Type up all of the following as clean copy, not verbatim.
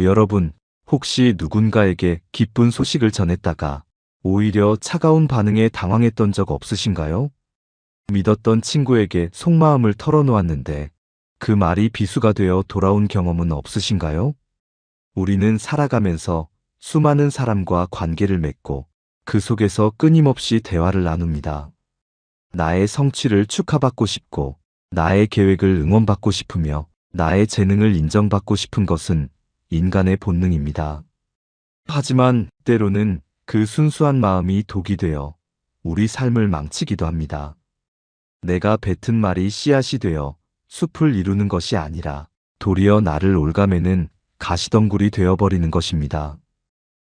여러분, 혹시 누군가에게 기쁜 소식을 전했다가 오히려 차가운 반응에 당황했던 적 없으신가요? 믿었던 친구에게 속마음을 털어놓았는데 그 말이 비수가 되어 돌아온 경험은 없으신가요? 우리는 살아가면서 수많은 사람과 관계를 맺고 그 속에서 끊임없이 대화를 나눕니다. 나의 성취를 축하받고 싶고, 나의 계획을 응원받고 싶으며, 나의 재능을 인정받고 싶은 것은 인간의 본능입니다. 하지만 때로는 그 순수한 마음이 독이 되어 우리 삶을 망치기도 합니다. 내가 뱉은 말이 씨앗이 되어 숲을 이루는 것이 아니라 도리어 나를 올가매는 가시덩굴이 되어버리는 것입니다.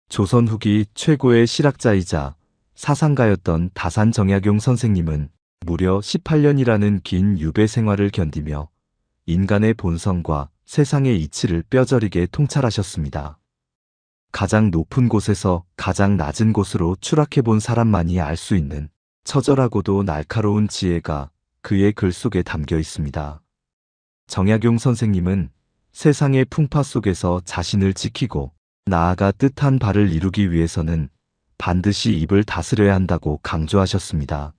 조선 후기 최고의 실학자이자 사상가였던 다산 정약용 선생님은 무려 18년이라는 긴 유배 생활을 견디며 인간의 본성과 세상의 이치를 뼈저리게 통찰하셨습니다. 가장 높은 곳에서 가장 낮은 곳으로 추락해본 사람만이 알 수 있는 처절하고도 날카로운 지혜가 그의 글 속에 담겨 있습니다. 정약용 선생님은 세상의 풍파 속에서 자신을 지키고 나아가 뜻한 바를 이루기 위해서는 반드시 입을 다스려야 한다고 강조하셨습니다.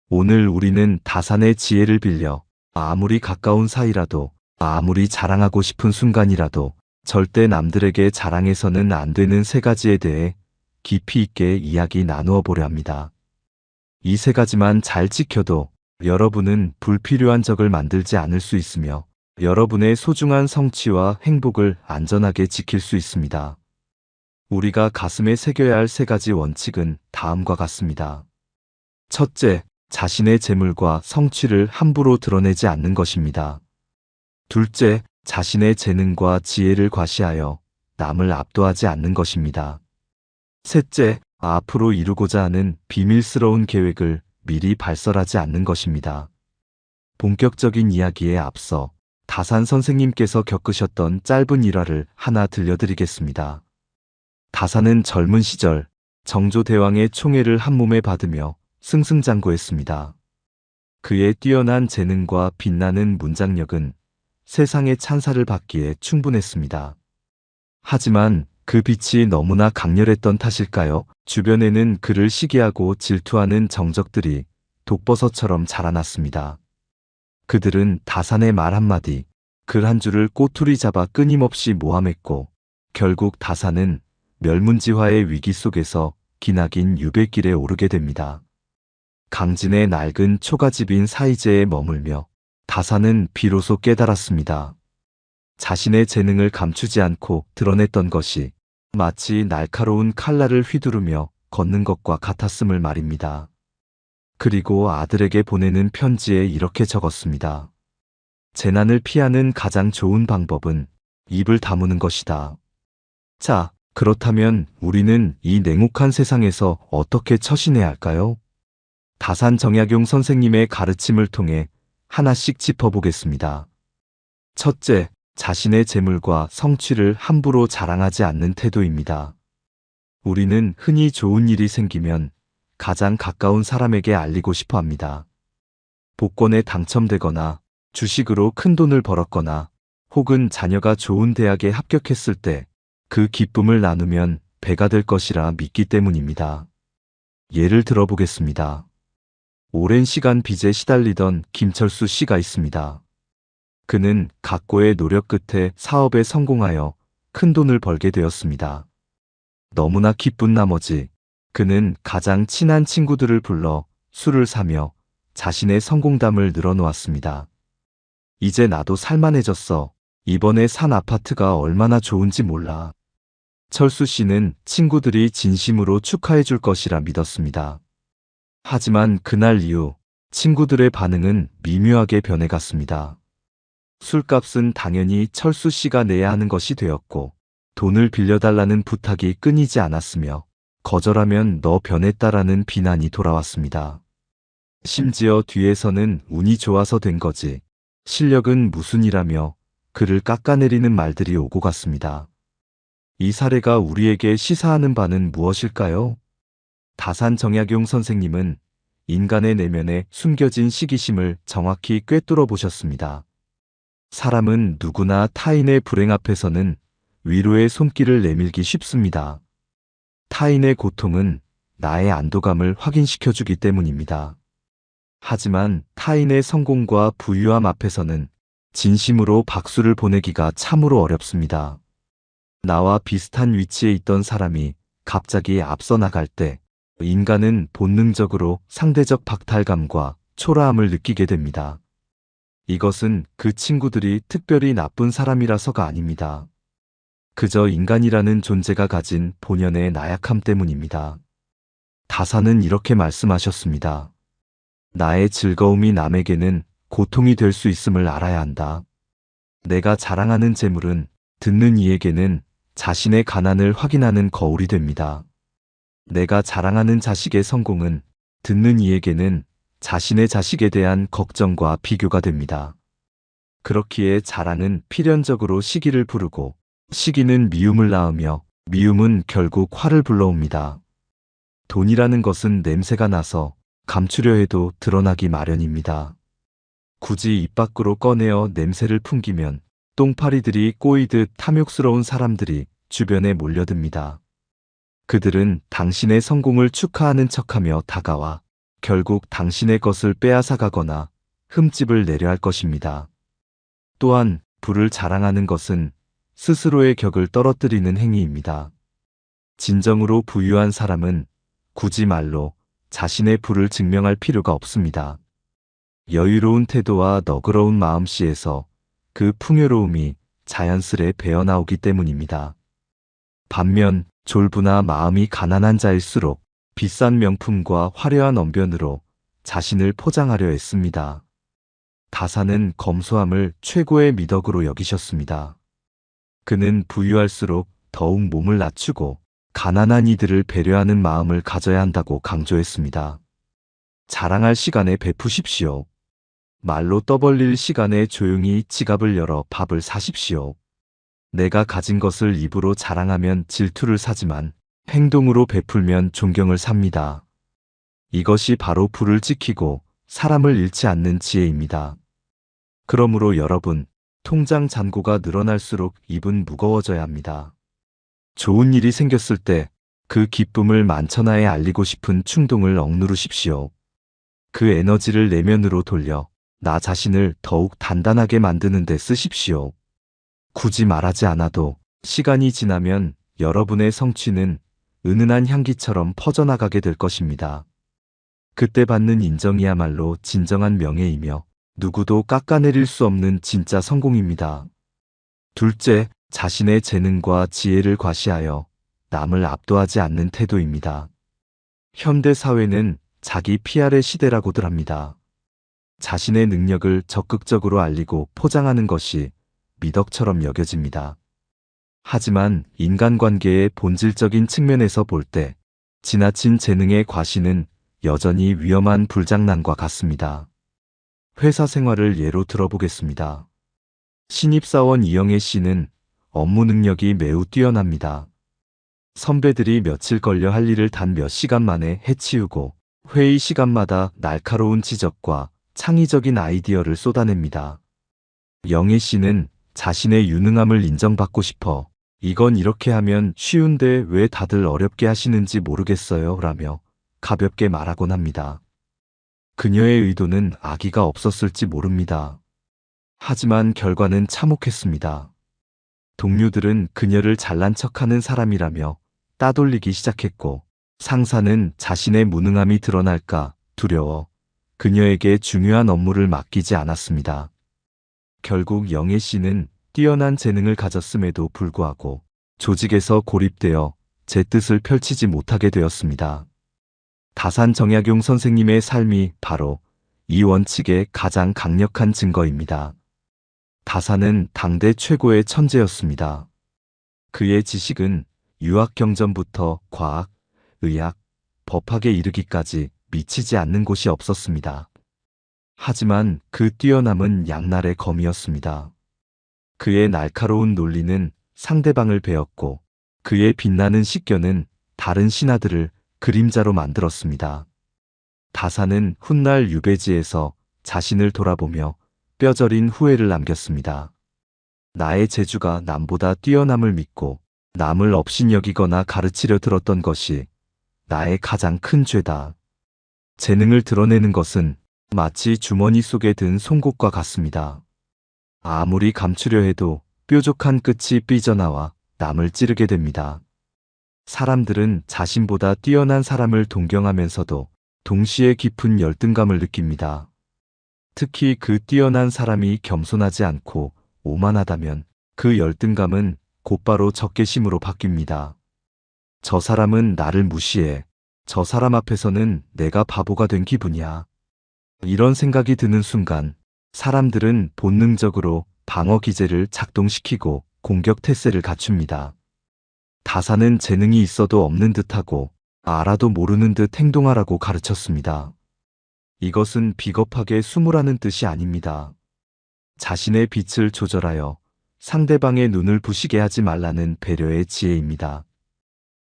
오늘 우리는 다산의 지혜를 빌려 아무리 가까운 사이라도, 아무리 자랑하고 싶은 순간이라도 절대 남들에게 자랑해서는 안 되는 세 가지에 대해 깊이 있게 이야기 나누어 보려 합니다. 이 세 가지만 잘 지켜도 여러분은 불필요한 적을 만들지 않을 수 있으며 여러분의 소중한 성취와 행복을 안전하게 지킬 수 있습니다. 우리가 가슴에 새겨야 할 세 가지 원칙은 다음과 같습니다. 첫째, 자신의 재물과 성취를 함부로 드러내지 않는 것입니다. 둘째, 자신의 재능과 지혜를 과시하여 남을 압도하지 않는 것입니다. 셋째, 앞으로 이루고자 하는 비밀스러운 계획을 미리 발설하지 않는 것입니다. 본격적인 이야기에 앞서 다산 선생님께서 겪으셨던 짧은 일화를 하나 들려드리겠습니다. 다산은 젊은 시절 정조대왕의 총애를 한몸에 받으며 승승장구했습니다. 그의 뛰어난 재능과 빛나는 문장력은 세상의 찬사를 받기에 충분했습니다. 하지만 그 빛이 너무나 강렬했던 탓일까요? 주변에는 그를 시기하고 질투하는 정적들이 독버섯처럼 자라났습니다. 그들은 다산의 말 한마디, 글 한 줄을 꼬투리 잡아 끊임없이 모함했고 결국 다산은 멸문지화의 위기 속에서 기나긴 유배길에 오르게 됩니다. 강진의 낡은 초가집인 사이제에 머물며 다산은 비로소 깨달았습니다. 자신의 재능을 감추지 않고 드러냈던 것이 마치 날카로운 칼날을 휘두르며 걷는 것과 같았음을 말입니다. 그리고 아들에게 보내는 편지에 이렇게 적었습니다. 재난을 피하는 가장 좋은 방법은 입을 다무는 것이다. 자, 그렇다면 우리는 이 냉혹한 세상에서 어떻게 처신해야 할까요? 다산 정약용 선생님의 가르침을 통해 하나씩 짚어보겠습니다. 첫째, 자신의 재물과 성취를 함부로 자랑하지 않는 태도입니다. 우리는 흔히 좋은 일이 생기면 가장 가까운 사람에게 알리고 싶어 합니다. 복권에 당첨되거나 주식으로 큰 돈을 벌었거나 혹은 자녀가 좋은 대학에 합격했을 때 그 기쁨을 나누면 배가 될 것이라 믿기 때문입니다. 예를 들어보겠습니다. 오랜 시간 빚에 시달리던 김철수 씨가 있습니다. 그는 각고의 노력 끝에 사업에 성공하여 큰 돈을 벌게 되었습니다. 너무나 기쁜 나머지 그는 가장 친한 친구들을 불러 술을 사며 자신의 성공담을 늘어놓았습니다. 이제 나도 살만해졌어. 이번에 산 아파트가 얼마나 좋은지 몰라. 철수 씨는 친구들이 진심으로 축하해 줄 것이라 믿었습니다. 하지만 그날 이후 친구들의 반응은 미묘하게 변해갔습니다. 술값은 당연히 철수 씨가 내야 하는 것이 되었고 돈을 빌려달라는 부탁이 끊이지 않았으며 거절하면 너 변했다라는 비난이 돌아왔습니다. 심지어 뒤에서는 운이 좋아서 된 거지. 실력은 무슨 이라며 그를 깎아내리는 말들이 오고 갔습니다. 이 사례가 우리에게 시사하는 바는 무엇일까요? 다산 정약용 선생님은 인간의 내면에 숨겨진 시기심을 정확히 꿰뚫어 보셨습니다. 사람은 누구나 타인의 불행 앞에서는 위로의 손길을 내밀기 쉽습니다. 타인의 고통은 나의 안도감을 확인시켜주기 때문입니다. 하지만 타인의 성공과 부유함 앞에서는 진심으로 박수를 보내기가 참으로 어렵습니다. 나와 비슷한 위치에 있던 사람이 갑자기 앞서 나갈 때 인간은 본능적으로 상대적 박탈감과 초라함을 느끼게 됩니다. 이것은 그 친구들이 특별히 나쁜 사람이라서가 아닙니다. 그저 인간이라는 존재가 가진 본연의 나약함 때문입니다. 다사는 이렇게 말씀하셨습니다. 나의 즐거움이 남에게는 고통이 될 수 있음을 알아야 한다. 내가 자랑하는 재물은 듣는 이에게는 자신의 가난을 확인하는 거울이 됩니다. 내가 자랑하는 자식의 성공은 듣는 이에게는 자신의 자식에 대한 걱정과 비교가 됩니다. 그렇기에 자랑은 필연적으로 시기를 부르고 시기는 미움을 낳으며 미움은 결국 화를 불러옵니다. 돈이라는 것은 냄새가 나서 감추려 해도 드러나기 마련입니다. 굳이 입 밖으로 꺼내어 냄새를 풍기면 똥파리들이 꼬이듯 탐욕스러운 사람들이 주변에 몰려듭니다. 그들은 당신의 성공을 축하하는 척하며 다가와 결국 당신의 것을 빼앗아가거나 흠집을 내려 할 것입니다. 또한 부를 자랑하는 것은 스스로의 격을 떨어뜨리는 행위입니다. 진정으로 부유한 사람은 굳이 말로 자신의 부를 증명할 필요가 없습니다. 여유로운 태도와 너그러운 마음씨에서 그 풍요로움이 자연스레 배어나오기 때문입니다. 반면 졸부나 마음이 가난한 자일수록 비싼 명품과 화려한 언변으로 자신을 포장하려 했습니다. 다사는 검소함을 최고의 미덕으로 여기셨습니다. 그는 부유할수록 더욱 몸을 낮추고 가난한 이들을 배려하는 마음을 가져야 한다고 강조했습니다. 자랑할 시간에 베푸십시오. 말로 떠벌릴 시간에 조용히 지갑을 열어 밥을 사십시오. 내가 가진 것을 입으로 자랑하면 질투를 사지만 행동으로 베풀면 존경을 삽니다. 이것이 바로 부를 지키고 사람을 잃지 않는 지혜입니다. 그러므로 여러분, 통장 잔고가 늘어날수록 입은 무거워져야 합니다. 좋은 일이 생겼을 때 그 기쁨을 만천하에 알리고 싶은 충동을 억누르십시오. 그 에너지를 내면으로 돌려 나 자신을 더욱 단단하게 만드는 데 쓰십시오. 굳이 말하지 않아도 시간이 지나면 여러분의 성취는 은은한 향기처럼 퍼져나가게 될 것입니다. 그때 받는 인정이야말로 진정한 명예이며 누구도 깎아내릴 수 없는 진짜 성공입니다. 둘째, 자신의 재능과 지혜를 과시하여 남을 압도하지 않는 태도입니다. 현대 사회는 자기 PR의 시대라고들 합니다. 자신의 능력을 적극적으로 알리고 포장하는 것이 미덕처럼 여겨집니다. 하지만 인간관계의 본질적인 측면에서 볼 때 지나친 재능의 과시는 여전히 위험한 불장난과 같습니다. 회사 생활을 예로 들어보겠습니다. 신입사원 이영애 씨는 업무 능력이 매우 뛰어납니다. 선배들이 며칠 걸려 할 일을 단 몇 시간 만에 해치우고 회의 시간마다 날카로운 지적과 창의적인 아이디어를 쏟아냅니다. 영애 씨는 자신의 유능함을 인정받고 싶어 이건 이렇게 하면 쉬운데 왜 다들 어렵게 하시는지 모르겠어요 라며 가볍게 말하곤 합니다. 그녀의 의도는 악의가 없었을지 모릅니다. 하지만 결과는 참혹했습니다. 동료들은 그녀를 잘난 척하는 사람이라며 따돌리기 시작했고 상사는 자신의 무능함이 드러날까 두려워 그녀에게 중요한 업무를 맡기지 않았습니다. 결국 영애 씨는 뛰어난 재능을 가졌음에도 불구하고 조직에서 고립되어 제 뜻을 펼치지 못하게 되었습니다. 다산 정약용 선생님의 삶이 바로 이 원칙의 가장 강력한 증거입니다. 다산은 당대 최고의 천재였습니다. 그의 지식은 유학 경전부터 과학, 의학, 법학에 이르기까지 미치지 않는 곳이 없었습니다. 하지만 그 뛰어남은 양날의 검이었습니다. 그의 날카로운 논리는 상대방을 베었고 그의 빛나는 식견은 다른 신하들을 그림자로 만들었습니다. 다산은 훗날 유배지에서 자신을 돌아보며 뼈저린 후회를 남겼습니다. 나의 재주가 남보다 뛰어남을 믿고 남을 업신여기거나 가르치려 들었던 것이 나의 가장 큰 죄다. 재능을 드러내는 것은 마치 주머니 속에 든 송곳과 같습니다. 아무리 감추려 해도 뾰족한 끝이 삐져나와 남을 찌르게 됩니다. 사람들은 자신보다 뛰어난 사람을 동경하면서도 동시에 깊은 열등감을 느낍니다. 특히 그 뛰어난 사람이 겸손하지 않고 오만하다면 그 열등감은 곧바로 적개심으로 바뀝니다. 저 사람은 나를 무시해. 저 사람 앞에서는 내가 바보가 된 기분이야. 이런 생각이 드는 순간 사람들은 본능적으로 방어 기제를 작동시키고 공격 태세를 갖춥니다. 다사는 재능이 있어도 없는 듯하고 알아도 모르는 듯 행동하라고 가르쳤습니다. 이것은 비겁하게 숨으라는 뜻이 아닙니다. 자신의 빛을 조절하여 상대방의 눈을 부시게 하지 말라는 배려의 지혜입니다.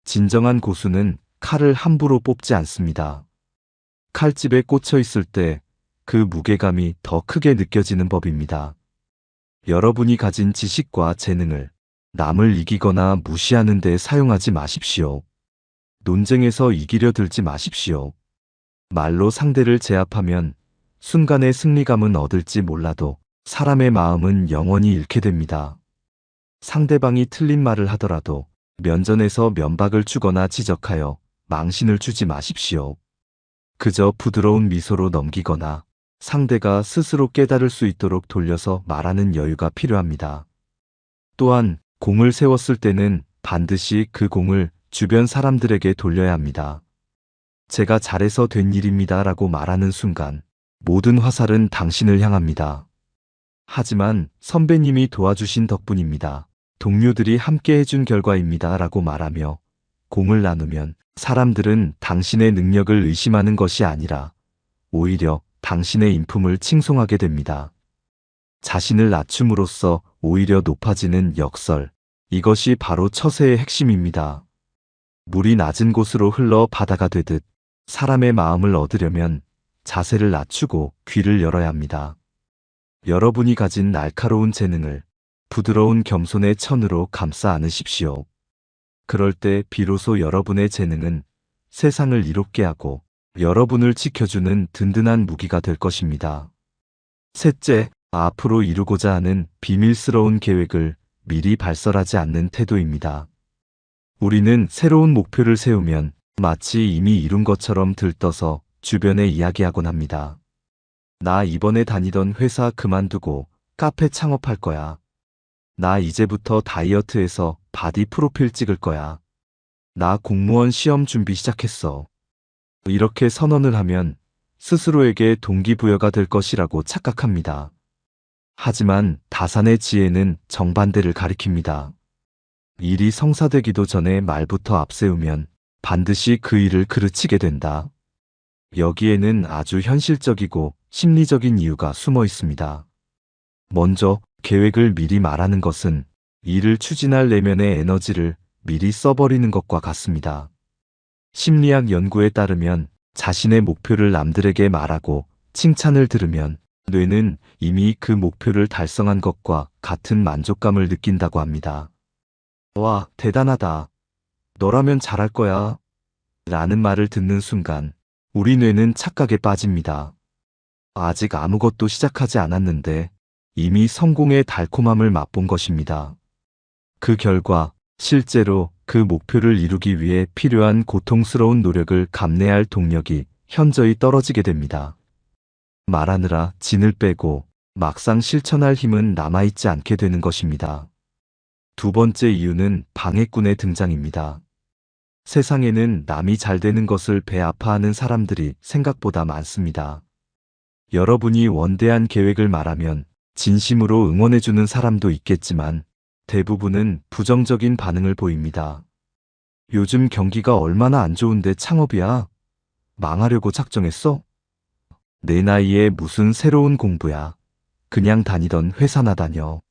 진정한 고수는 칼을 함부로 뽑지 않습니다. 칼집에 꽂혀 있을 때 그 무게감이 더 크게 느껴지는 법입니다. 여러분이 가진 지식과 재능을 남을 이기거나 무시하는 데 사용하지 마십시오. 논쟁에서 이기려 들지 마십시오. 말로 상대를 제압하면 순간의 승리감은 얻을지 몰라도 사람의 마음은 영원히 잃게 됩니다. 상대방이 틀린 말을 하더라도 면전에서 면박을 주거나 지적하여 망신을 주지 마십시오. 그저 부드러운 미소로 넘기거나 상대가 스스로 깨달을 수 있도록 돌려서 말하는 여유가 필요합니다. 또한 공을 세웠을 때는 반드시 그 공을 주변 사람들에게 돌려야 합니다. 제가 잘해서 된 일입니다 라고 말하는 순간 모든 화살은 당신을 향합니다. 하지만 선배님이 도와주신 덕분입니다. 동료들이 함께 해준 결과입니다 라고 말하며 공을 나누면 사람들은 당신의 능력을 의심하는 것이 아니라 오히려 당신의 인품을 칭송하게 됩니다. 자신을 낮춤으로써 오히려 높아지는 역설. 이것이 바로 처세의 핵심입니다. 물이 낮은 곳으로 흘러 바다가 되듯 사람의 마음을 얻으려면 자세를 낮추고 귀를 열어야 합니다. 여러분이 가진 날카로운 재능을 부드러운 겸손의 천으로 감싸 안으십시오. 그럴 때 비로소 여러분의 재능은 세상을 이롭게 하고 여러분을 지켜주는 든든한 무기가 될 것입니다. 셋째, 앞으로 이루고자 하는 비밀스러운 계획을 미리 발설하지 않는 태도입니다. 우리는 새로운 목표를 세우면 마치 이미 이룬 것처럼 들떠서 주변에 이야기하곤 합니다. 나 이번에 다니던 회사 그만두고 카페 창업할 거야. 나 이제부터 다이어트해서 바디 프로필 찍을 거야. 나 공무원 시험 준비 시작했어. 이렇게 선언을 하면 스스로에게 동기부여가 될 것이라고 착각합니다. 하지만 다산의 지혜는 정반대를 가리킵니다. 일이 성사되기도 전에 말부터 앞세우면 반드시 그 일을 그르치게 된다. 여기에는 아주 현실적이고 심리적인 이유가 숨어 있습니다. 먼저 계획을 미리 말하는 것은 일을 추진할 내면의 에너지를 미리 써버리는 것과 같습니다. 심리학 연구에 따르면 자신의 목표를 남들에게 말하고 칭찬을 들으면 뇌는 이미 그 목표를 달성한 것과 같은 만족감을 느낀다고 합니다. 와, 대단하다. 너라면 잘할 거야. 라는 말을 듣는 순간 우리 뇌는 착각에 빠집니다. 아직 아무것도 시작하지 않았는데 이미 성공의 달콤함을 맛본 것입니다. 그 결과 실제로 그 목표를 이루기 위해 필요한 고통스러운 노력을 감내할 동력이 현저히 떨어지게 됩니다. 말하느라 진을 빼고 막상 실천할 힘은 남아있지 않게 되는 것입니다. 두 번째 이유는 방해꾼의 등장입니다. 세상에는 남이 잘 되는 것을 배 아파하는 사람들이 생각보다 많습니다. 여러분이 원대한 계획을 말하면 진심으로 응원해주는 사람도 있겠지만 대부분은 부정적인 반응을 보입니다. 요즘 경기가 얼마나 안 좋은데 창업이야? 망하려고 작정했어? 내 나이에 무슨 새로운 공부야? 그냥 다니던 회사나 다녀.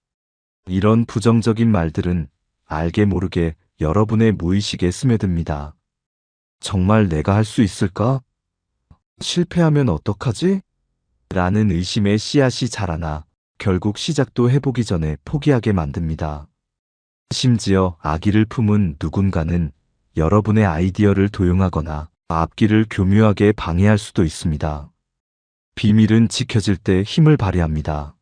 이런 부정적인 말들은 알게 모르게 여러분의 무의식에 스며듭니다. 정말 내가 할 수 있을까? 실패하면 어떡하지? 라는 의심의 씨앗이 자라나 결국 시작도 해보기 전에 포기하게 만듭니다. 심지어 아기를 품은 누군가는 여러분의 아이디어를 도용하거나 앞길을 교묘하게 방해할 수도 있습니다. 비밀은 지켜질 때 힘을 발휘합니다.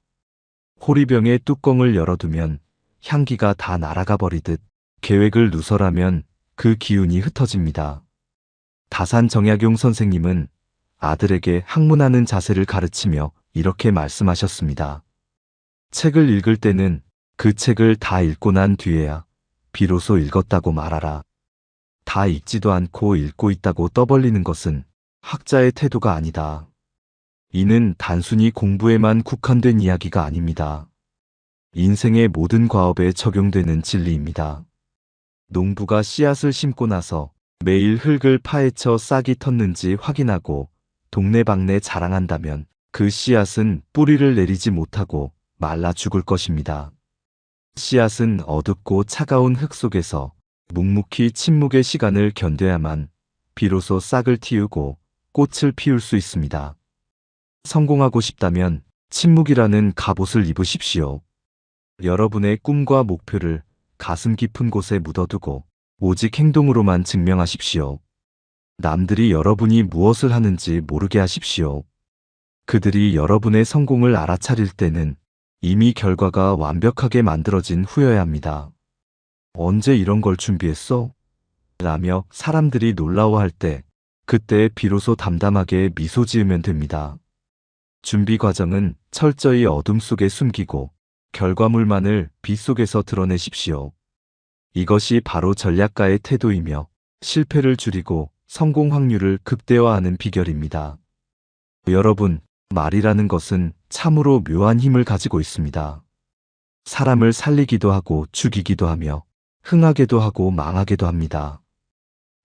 호리병의 뚜껑을 열어두면 향기가 다 날아가 버리듯 계획을 누설하면 그 기운이 흩어집니다. 다산 정약용 선생님은 아들에게 학문하는 자세를 가르치며 이렇게 말씀하셨습니다. 책을 읽을 때는 그 책을 다 읽고 난 뒤에야 비로소 읽었다고 말하라. 다 읽지도 않고 읽고 있다고 떠벌리는 것은 학자의 태도가 아니다. 이는 단순히 공부에만 국한된 이야기가 아닙니다. 인생의 모든 과업에 적용되는 진리입니다. 농부가 씨앗을 심고 나서 매일 흙을 파헤쳐 싹이 텄는지 확인하고 동네방네 자랑한다면 그 씨앗은 뿌리를 내리지 못하고 말라 죽을 것입니다. 씨앗은 어둡고 차가운 흙 속에서 묵묵히 침묵의 시간을 견뎌야만 비로소 싹을 틔우고 꽃을 피울 수 있습니다. 성공하고 싶다면 침묵이라는 갑옷을 입으십시오. 여러분의 꿈과 목표를 가슴 깊은 곳에 묻어두고 오직 행동으로만 증명하십시오. 남들이 여러분이 무엇을 하는지 모르게 하십시오. 그들이 여러분의 성공을 알아차릴 때는 이미 결과가 완벽하게 만들어진 후여야 합니다. 언제 이런 걸 준비했어? 라며 사람들이 놀라워할 때 그때 비로소 담담하게 미소 지으면 됩니다. 준비 과정은 철저히 어둠 속에 숨기고 결과물만을 빛 속에서 드러내십시오. 이것이 바로 전략가의 태도이며 실패를 줄이고 성공 확률을 극대화하는 비결입니다. 여러분, 말이라는 것은 참으로 묘한 힘을 가지고 있습니다. 사람을 살리기도 하고 죽이기도 하며 흥하게도 하고 망하게도 합니다.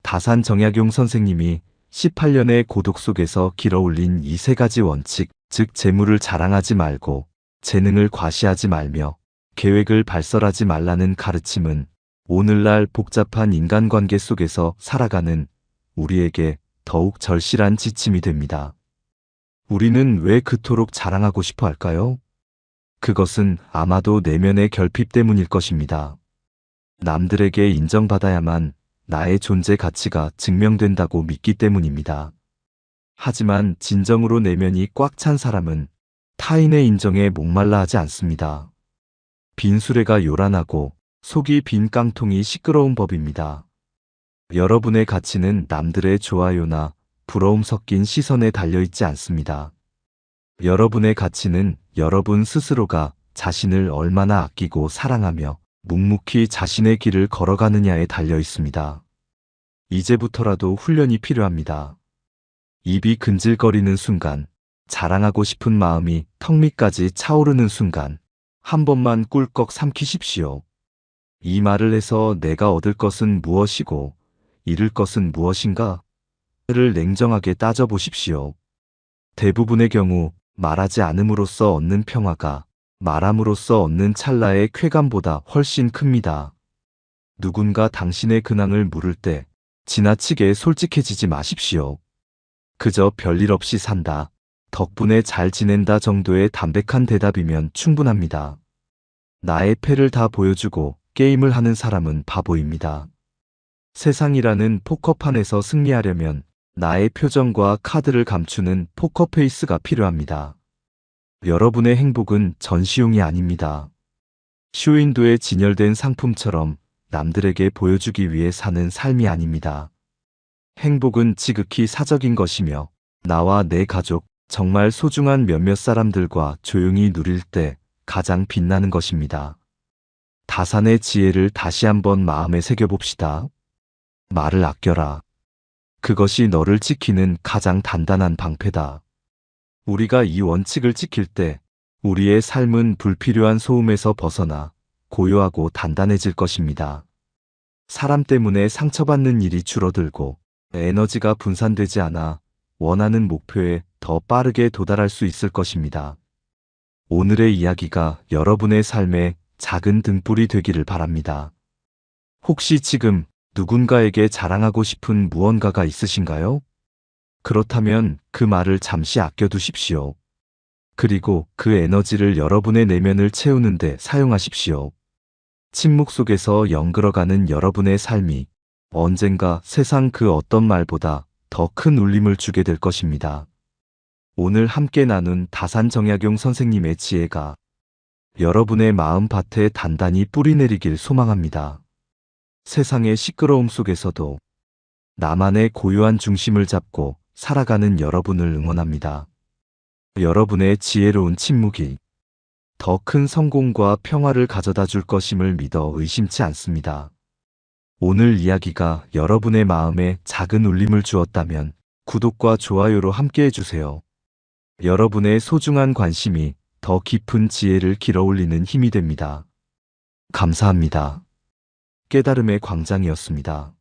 다산 정약용 선생님이 18년의 고독 속에서 길어올린 이 세 가지 원칙, 즉 재물을 자랑하지 말고 재능을 과시하지 말며 계획을 발설하지 말라는 가르침은 오늘날 복잡한 인간관계 속에서 살아가는 우리에게 더욱 절실한 지침이 됩니다. 우리는 왜 그토록 자랑하고 싶어 할까요? 그것은 아마도 내면의 결핍 때문일 것입니다. 남들에게 인정받아야만 나의 존재 가치가 증명된다고 믿기 때문입니다. 하지만 진정으로 내면이 꽉 찬 사람은 타인의 인정에 목말라 하지 않습니다. 빈 수레가 요란하고 속이 빈 깡통이 시끄러운 법입니다. 여러분의 가치는 남들의 좋아요나 부러움 섞인 시선에 달려있지 않습니다. 여러분의 가치는 여러분 스스로가 자신을 얼마나 아끼고 사랑하며 묵묵히 자신의 길을 걸어가느냐에 달려있습니다. 이제부터라도 훈련이 필요합니다. 입이 근질거리는 순간, 자랑하고 싶은 마음이 턱 밑까지 차오르는 순간 한 번만 꿀꺽 삼키십시오. 이 말을 해서 내가 얻을 것은 무엇이고 잃을 것은 무엇인가? 를 냉정하게 따져보십시오. 대부분의 경우 말하지 않음으로써 얻는 평화가 말함으로써 얻는 찰나의 쾌감보다 훨씬 큽니다. 누군가 당신의 근황을 물을 때 지나치게 솔직해지지 마십시오. 그저 별일 없이 산다, 덕분에 잘 지낸다 정도의 담백한 대답이면 충분합니다. 나의 패를 다 보여주고 게임을 하는 사람은 바보입니다. 세상이라는 포커판에서 승리하려면 나의 표정과 카드를 감추는 포커페이스가 필요합니다. 여러분의 행복은 전시용이 아닙니다. 쇼윈도에 진열된 상품처럼 남들에게 보여주기 위해 사는 삶이 아닙니다. 행복은 지극히 사적인 것이며 나와 내 가족, 정말 소중한 몇몇 사람들과 조용히 누릴 때 가장 빛나는 것입니다. 다산의 지혜를 다시 한번 마음에 새겨봅시다. 말을 아껴라. 그것이 너를 지키는 가장 단단한 방패다. 우리가 이 원칙을 지킬 때 우리의 삶은 불필요한 소음에서 벗어나 고요하고 단단해질 것입니다. 사람 때문에 상처받는 일이 줄어들고 에너지가 분산되지 않아 원하는 목표에 더 빠르게 도달할 수 있을 것입니다. 오늘의 이야기가 여러분의 삶에 작은 등불이 되기를 바랍니다. 혹시 지금 누군가에게 자랑하고 싶은 무언가가 있으신가요? 그렇다면 그 말을 잠시 아껴두십시오. 그리고 그 에너지를 여러분의 내면을 채우는데 사용하십시오. 침묵 속에서 연그러가는 여러분의 삶이 언젠가 세상 그 어떤 말보다 더 큰 울림을 주게 될 것입니다. 오늘 함께 나눈 다산정약용 선생님의 지혜가 여러분의 마음밭에 단단히 뿌리내리길 소망합니다. 세상의 시끄러움 속에서도 나만의 고유한 중심을 잡고 살아가는 여러분을 응원합니다. 여러분의 지혜로운 침묵이 더 큰 성공과 평화를 가져다 줄 것임을 믿어 의심치 않습니다. 오늘 이야기가 여러분의 마음에 작은 울림을 주었다면 구독과 좋아요로 함께 해주세요. 여러분의 소중한 관심이 더 깊은 지혜를 길어올리는 힘이 됩니다. 감사합니다. 깨달음의 광장이었습니다.